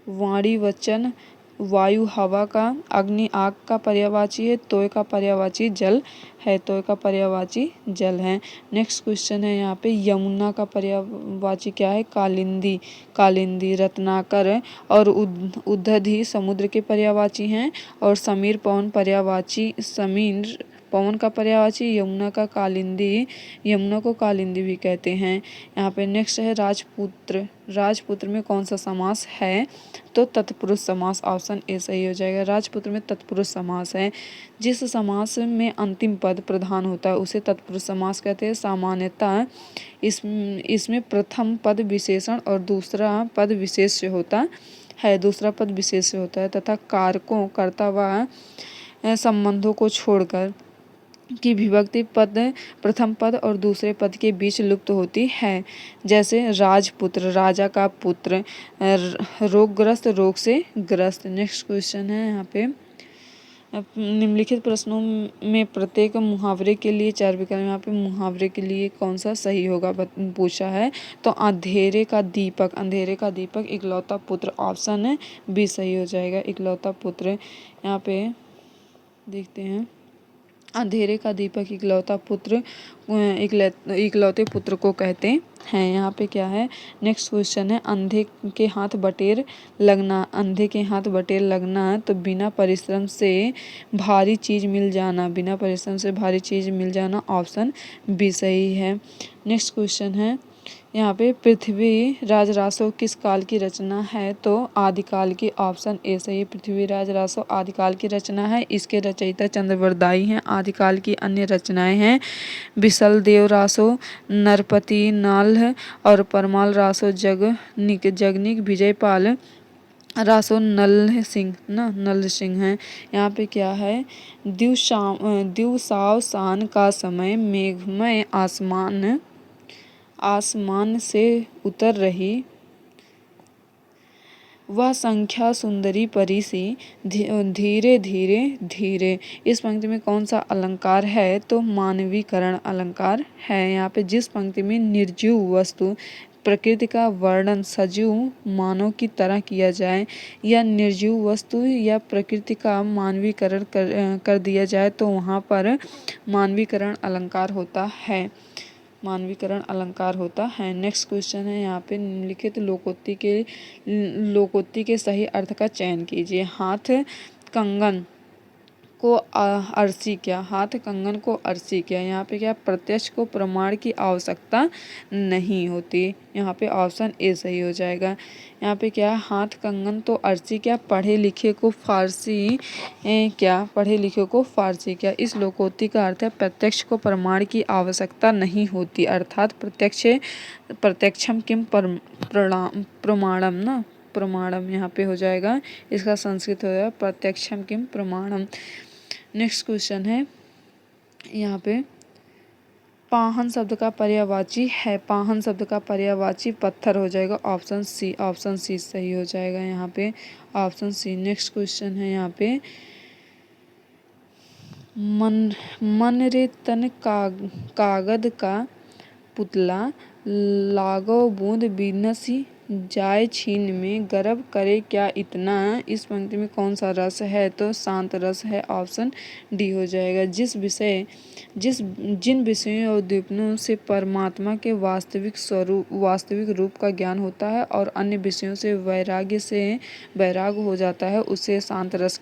वाणी वचन वायु हवा का, अग्नि आग का पर्यायवाची है, तोय का पर्यायवाची जल है, तोय का पर्यायवाची जल है। नेक्स्ट क्वेश्चन है यहाँ पे यमुना का पर्यायवाची क्या है, कालिंदी, कालिंदी। रत्नाकर और उद्धधि समुद्र के पर्यायवाची हैं और समीर पवन पर्यायवाची, समीर पवन का पर्यायवाची, यमुना का कालिंदी, यमुना को कालिंदी भी कहते हैं। यहाँ पे नेक्स्ट है राजपुत्र, राजपुत्र में कौन सा समास है, तो तत्पुरुष समास, ऑप्शन ए सही हो जाएगा। राजपुत्र में तत्पुरुष समास है। जिस समास में अंतिम पद प्रधान होता है उसे तत्पुरुष समास कहते हैं। सामान्यतः इसमें प्रथम पद विशेषण और दूसरा पद विशेष्य होता है, दूसरा पद विशेष्य होता है तथा कारकों, कर्ता व संबंधों को छोड़कर की विभक्ति पद प्रथम पद और दूसरे पद के बीच लुप्त होती है। जैसे राजपुत्र, राजा का पुत्र, रोगग्रस्त, रोग से ग्रस्त। नेक्स्ट क्वेश्चन है यहाँ पे निम्नलिखित प्रश्नों में प्रत्येक मुहावरे के लिए 4 विकल्प, यहाँ पे मुहावरे के लिए कौन सा सही होगा पूछा है, तो अंधेरे का दीपक, अंधेरे का दीपक इकलौता पुत्र, ऑप्शन बी सही हो जाएगा, इकलौता पुत्र। यहाँ पे देखते हैं अंधेरे का दीपक इकलौता पुत्र, इकलौते पुत्र को कहते हैं। यहाँ पे क्या है, नेक्स्ट क्वेश्चन है अंधे के हाथ बटेर लगना, अंधे के हाथ बटेर लगना तो बिना परिश्रम से भारी चीज़ मिल जाना, बिना परिश्रम से भारी चीज़ मिल जाना, ऑप्शन बी सही है। नेक्स्ट क्वेश्चन है यहाँ पे पृथ्वी राज रासो किस काल की रचना है, तो आदिकाल की। ऑप्शन ए सही है, पृथ्वी राज रासो आदिकाल की रचना है। इसके रचयिता चंद्रवरदाई हैं। आदिकाल की अन्य रचनाएं हैं बिसल देव रासो, नरपति नाल और परमाल रासो, जगनिक विजयपाल रासो, नल सिंह नल सिंह हैं। यहाँ पे क्या है, दिवसावसान का समय मेघमय आसमान से उतर रही वह संख्या सुंदरी परी सी धीरे धीरे धीरे। इस पंक्ति में कौन सा अलंकार है, तो मानवीकरण अलंकार है। यहाँ पे जिस पंक्ति में निर्जीव वस्तु प्रकृति का वर्णन सजीव मानव की तरह किया जाए या निर्जीव वस्तु या प्रकृति का मानवीकरण कर दिया जाए तो वहाँ पर मानवीकरण अलंकार होता है। मानवीकरण अलंकार होता है। नेक्स्ट क्वेश्चन है यहाँ पे, निम्नलिखित लोकोक्ति के सही अर्थ का चयन कीजिए। हाथ कंगन को अर्सी क्या, हाथ कंगन को अर्सी क्या। यहाँ पे क्या, प्रत्यक्ष को प्रमाण की आवश्यकता नहीं होती। यहाँ पे ऑप्शन ए सही हो जाएगा। यहाँ पे क्या, हाथ कंगन तो अर्सी क्या, पढ़े लिखे को फारसी क्या, पढ़े लिखे को फारसी क्या। इस लोकोक्ति का अर्थ है प्रत्यक्ष को प्रमाण की आवश्यकता नहीं होती, अर्थात प्रत्यक्षम किम प्रमाणम प्रमाणम यहाँ पे हो जाएगा। इसका संस्कृत हो जाएगा प्रत्यक्षम किम प्रमाणम। नेक्स्ट क्वेश्चन है यहाँ पे, पाहन शब्द का पर्यायवाची है, पाहन शब्द का पर्यायवाची पत्थर हो जाएगा। ऑप्शन सी सही हो जाएगा यहाँ पे, ऑप्शन सी। नेक्स्ट क्वेश्चन है यहाँ पे, मन रे तन कागद का पुतला लागो बूंद बिनसी जाए छीन में गर्भ करे क्या इतना। इस पंक्ति में कौन सा रस है, तो शांत रस है। ऑप्शन डी हो जाएगा। जिन विषयों और द्वीपों से परमात्मा के वास्तविक रूप का ज्ञान होता है और अन्य विषयों से वैराग हो जाता है उसे शांत रस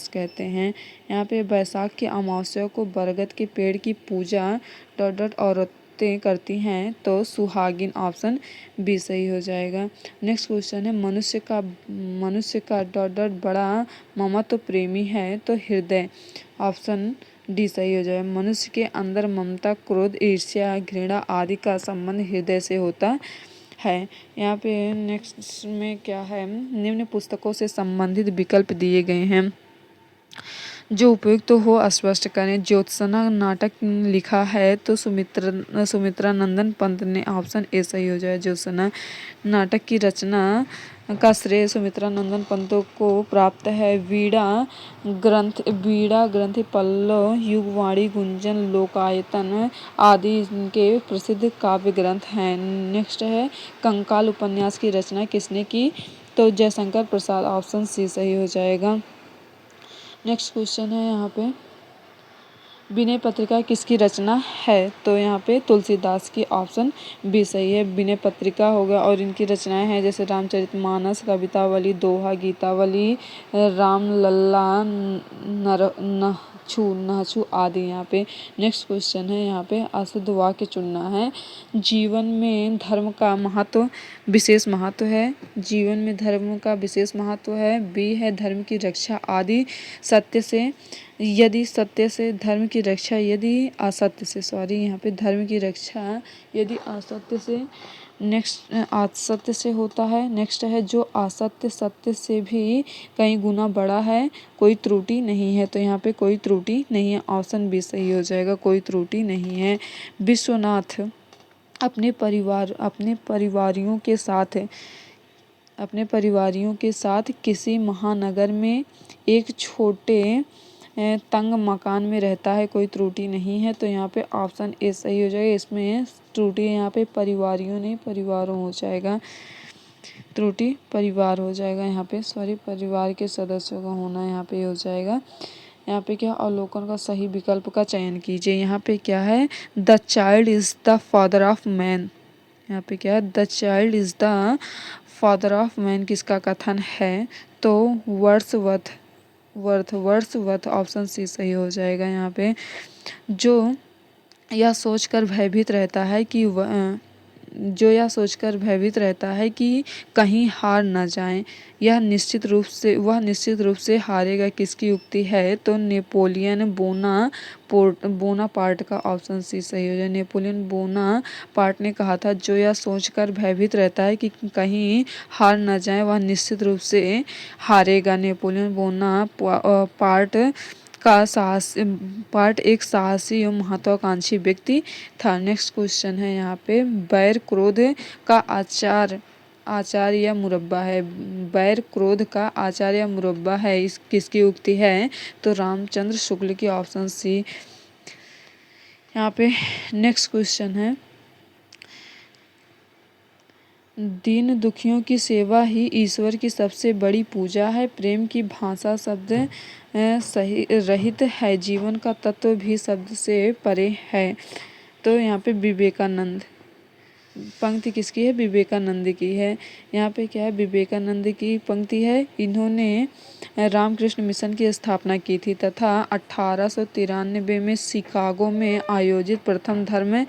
कहते हैं। यहाँ पे बैसाख की अमावस्या को बरगद के पेड़ की पूजा औरतें करती हैं तो सुहागिन। ऑप्शन बी सही हो जाएगा। नेक्स्ट क्वेश्चन है, मनुष्य का बड़ा ममत्व प्रेमी है तो हृदय। ऑप्शन डी सही हो जाएगा। मनुष्य के अंदर ममता, क्रोध, ईर्ष्या, घृणा आदि का संबंध हृदय से होता है। यहाँ पे नेक्स्ट में क्या है, निम्न पुस्तकों से संबंधित विकल्प दिए गए हैं जो उपयुक्त तो हो स्पष्ट करें। ज्योत्सना नाटक लिखा है तो सुमित्रा नंदन पंत ने। ऑप्शन ए सही हो जाए। ज्योत्सना नाटक की रचना का श्रेय सुमित्रा नंदन पंत को प्राप्त है। वीणा ग्रंथि, पल्लव, युगवाणी, गुंजन, लोकायतन आदि के प्रसिद्ध काव्य ग्रंथ हैं। नेक्स्ट है, कंकाल उपन्यास की रचना किसने की, तो जयशंकर प्रसाद। ऑप्शन सी सही हो जाएगा। नेक्स्ट क्वेश्चन है यहाँ पे, विनय पत्रिका किसकी रचना है, तो यहाँ पे तुलसीदास की। ऑप्शन बी सही है। विनय पत्रिका हो गया और इनकी रचनाएं हैं जैसे रामचरितमानस, कवितावली, दोहा, गीतावली, रामलला, नहछु आदि। यहाँ पे नेक्स्ट क्वेश्चन है यहाँ पे, अशुद्ध वाक्य चुनना है। जीवन में धर्म का विशेष महत्व है। जीवन में धर्म का विशेष महत्व है। बी है धर्म की रक्षा आदि सत्य से, यदि सत्य से धर्म की रक्षा, यदि असत्य से यहाँ पे धर्म की रक्षा यदि असत्य से, नेक्स्ट असत्य से होता है। नेक्स्ट है, जो असत्य सत्य से भी कई गुना बड़ा है, कोई त्रुटि नहीं है, तो यहाँ पे कोई त्रुटि नहीं है। ऑप्शन बी सही हो जाएगा, कोई त्रुटि नहीं है। विश्वनाथ अपने परिवारियों के साथ किसी महानगर में एक छोटे तंग मकान में रहता है, कोई त्रुटि नहीं है, तो यहाँ पे ऑप्शन ए सही हो जाएगा। इसमें त्रुटि यहाँ पे परिवारियों नहीं परिवारों हो जाएगा, त्रुटि परिवार हो जाएगा यहाँ पे, सॉरी परिवार के सदस्यों का होना यहाँ पे हो जाएगा। यहाँ पे क्या, अवलोकन का सही विकल्प का चयन कीजिए। यहाँ पे क्या है, the child is the father of man. यहाँ पे क्या है, the child is the father of man किसका कथन है, तो वर्ड्सवर्थ। ऑप्शन सी सही हो जाएगा। यहाँ पे जो यह सोचकर भयभीत रहता है कि जो यह सोचकर भयभीत रहता है कि कहीं हार न जाए, वह निश्चित रूप से हारेगा। किसकी उक्ति है? तो नेपोलियन बोनापार्ट का ऑप्शन सी सही हो जाए। नेपोलियन बोनापार्ट ने कहा था, जो यह सोचकर भयभीत रहता है कि कहीं हार न जाए, वह निश्चित रूप से हारेगा। नेपोलियन बोनापार्ट पार्ट एक साहसी एवं महत्वाकांक्षी व्यक्ति था। नेक्स्ट क्वेश्चन है यहाँ पे, बैर क्रोध का आचार या मुरब्बा है। बैर क्रोध का आचार या मुरब्बा है, इस किसकी उक्ति है? तो रामचंद्र शुक्ल की, ऑप्शन सी। यहाँ पे नेक्स्ट क्वेश्चन है, दीन दुखियों की सेवा ही ईश्वर की सबसे बड़ी पूजा है। प्रेम की भाषा शब्द सही रहित है, जीवन का तत्व भी शब्द से परे है। तो यहाँ पे विवेकानंद, पंक्ति किसकी है? विवेकानंद की है। यहाँ पे क्या है? विवेकानंद की पंक्ति है। इन्होंने रामकृष्ण मिशन की स्थापना की थी तथा 1893 में शिकागो में आयोजित प्रथम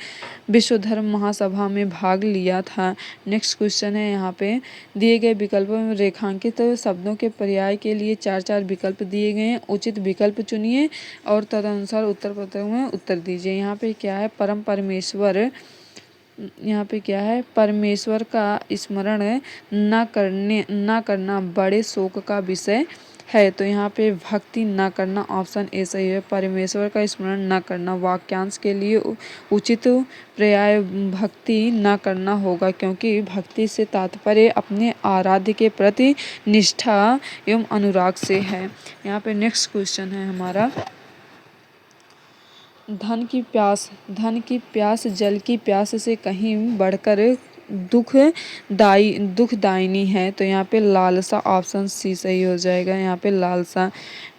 विश्व धर्म महासभा में भाग लिया था। नेक्स्ट क्वेश्चन है यहाँ पे, दिए गए विकल्पों में रेखांकित शब्दों के पर्याय के लिए 4 विकल्प दिए गए हैं। उचित विकल्प चुनिए और तदनुसार उत्तर पत्रों में उत्तर दीजिए। यहाँ पे क्या है? परमेश्वर, यहाँ पे क्या है? परमेश्वर का स्मरण न करना बड़े शोक का विषय है। तो यहाँ पे भक्ति न करना, ऑप्शन ए सही है। परमेश्वर का स्मरण न करना, वाक्यांश के लिए उचित पर्याय भक्ति न करना होगा, क्योंकि भक्ति से तात्पर्य अपने आराध्य के प्रति निष्ठा एवं अनुराग से है। यहाँ पे नेक्स्ट क्वेश्चन है हमारा, धन की प्यास जल की प्यास से कहीं बढ़कर दुखदायिनी है। तो यहाँ पे लालसा, ऑप्शन सी सही हो जाएगा। यहाँ पे लालसा।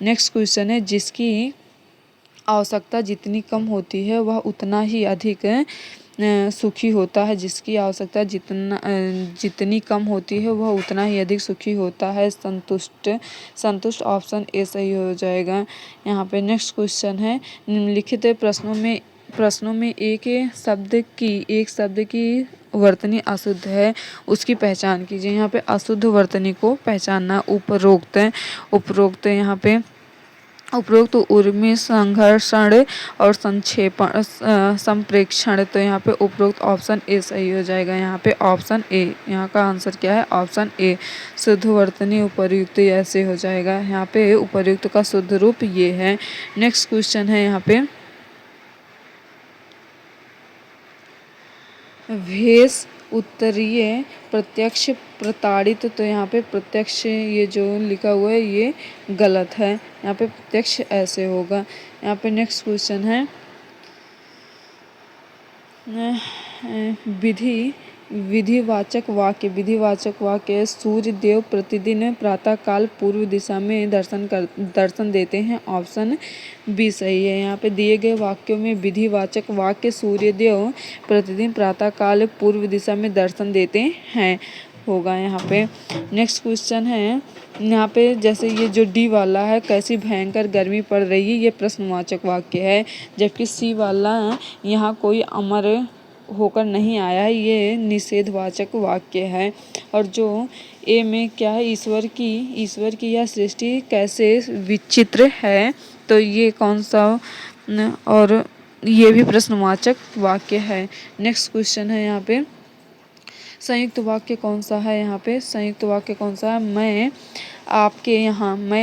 नेक्स्ट क्वेश्चन है, जिसकी आवश्यकता जितनी कम होती है वह उतना ही अधिक सुखी होता है। जिसकी आवश्यकता जितनी कम होती है वह उतना ही अधिक सुखी होता है। संतुष्ट, ऑप्शन ए सही हो जाएगा। यहाँ पे नेक्स्ट क्वेश्चन है, निम्नलिखित प्रश्नों में एक शब्द की वर्तनी अशुद्ध है, उसकी पहचान कीजिए। यहाँ पे अशुद्ध वर्तनी को पहचानना। उपरोक्त उर्मी, संघर्षण और संक्षेपण, संप्रेक्षण। तो यहाँ पे उपरोक्त ऑप्शन ए सही हो जाएगा। यहाँ पे ऑप्शन ए, यहाँ का आंसर क्या है? ऑप्शन ए, शुद्ध वर्तनी उपर्युक्त ऐसे हो जाएगा। यहाँ पे उपर्युक्त का शुद्ध रूप ये है। नेक्स्ट क्वेश्चन है यहाँ पे, भेष उत्तरीय प्रत्यक्ष प्रताड़ित। तो यहाँ पे प्रत्यक्ष, ये जो लिखा हुआ है ये गलत है। यहाँ पे प्रत्यक्ष ऐसे होगा। यहाँ पे नेक्स्ट क्वेश्चन है, विधिवाचक वाक्य सूर्य देव प्रतिदिन प्रातःकाल पूर्व दिशा में दर्शन देते हैं, ऑप्शन बी सही है। यहाँ पे दिए गए वाक्यों में विधिवाचक वाक्य सूर्य देव प्रतिदिन प्रातःकाल पूर्व दिशा में दर्शन देते हैं होगा यहाँ पे। नेक्स्ट क्वेश्चन है यहाँ पे, जैसे ये जो डी वाला है, कैसी भयंकर गर्मी पड़ रही है, ये प्रश्नवाचक वाक्य है। जबकि सी वाला, यहाँ कोई अमर होकर नहीं आया है, ये निषेधवाचक वाक्य है। और जो ए में क्या है, ईश्वर की यह सृष्टि कैसे विचित्र है, तो ये कौन सा, और ये भी प्रश्नवाचक वाक्य है। नेक्स्ट क्वेश्चन है यहाँ पे, संयुक्त वाक्य कौन सा है? यहाँ पे संयुक्त वाक्य कौन सा है? मैं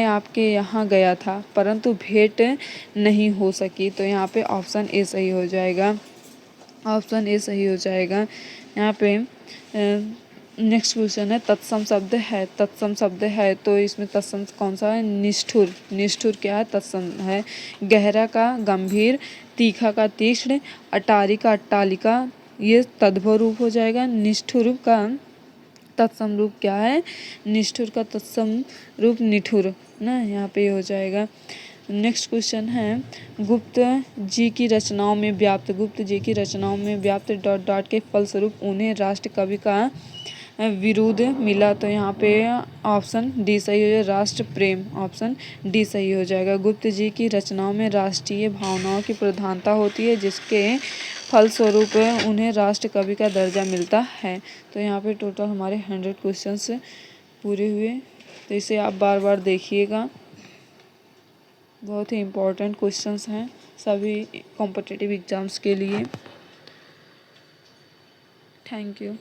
आपके यहाँ गया था परंतु भेंट नहीं हो सकी। तो यहाँ पे ऑप्शन ए सही हो जाएगा। ऑप्शन ए सही हो जाएगा। यहाँ पे नेक्स्ट क्वेश्चन है, तत्सम शब्द है। तो इसमें तत्सम कौन सा है? निष्ठुर क्या है? तत्सम है। गहरा का गंभीर, तीखा का तीक्ष्ण, अटारी का अट्टालिका, ये तद्भव रूप हो जाएगा। निष्ठुर का तत्सम रूप क्या है? निष्ठुर का तत्सम रूप निठुर ना, यहाँ पे हो जाएगा। नेक्स्ट क्वेश्चन है, गुप्त जी की रचनाओं में व्याप्त के फलस्वरूप उन्हें राष्ट्र कवि का विरुद्ध मिला, तो यहाँ पे ऑप्शन डी सही हो जाएगा, राष्ट्र प्रेम, ऑप्शन डी सही हो जाएगा। गुप्त जी की रचनाओं में राष्ट्रीय भावनाओं की प्रधानता होती है, जिसके फलस्वरूप उन्हें राष्ट्र कवि का दर्जा मिलता है। तो यहाँ पे टोटल हमारे 100 क्वेश्चंस पूरे हुए, तो इसे आप बार बार देखिएगा। बहुत ही इम्पोर्टेंट क्वेश्चंस हैं सभी कॉम्पिटिटिव एग्जाम्स के लिए। Thank you.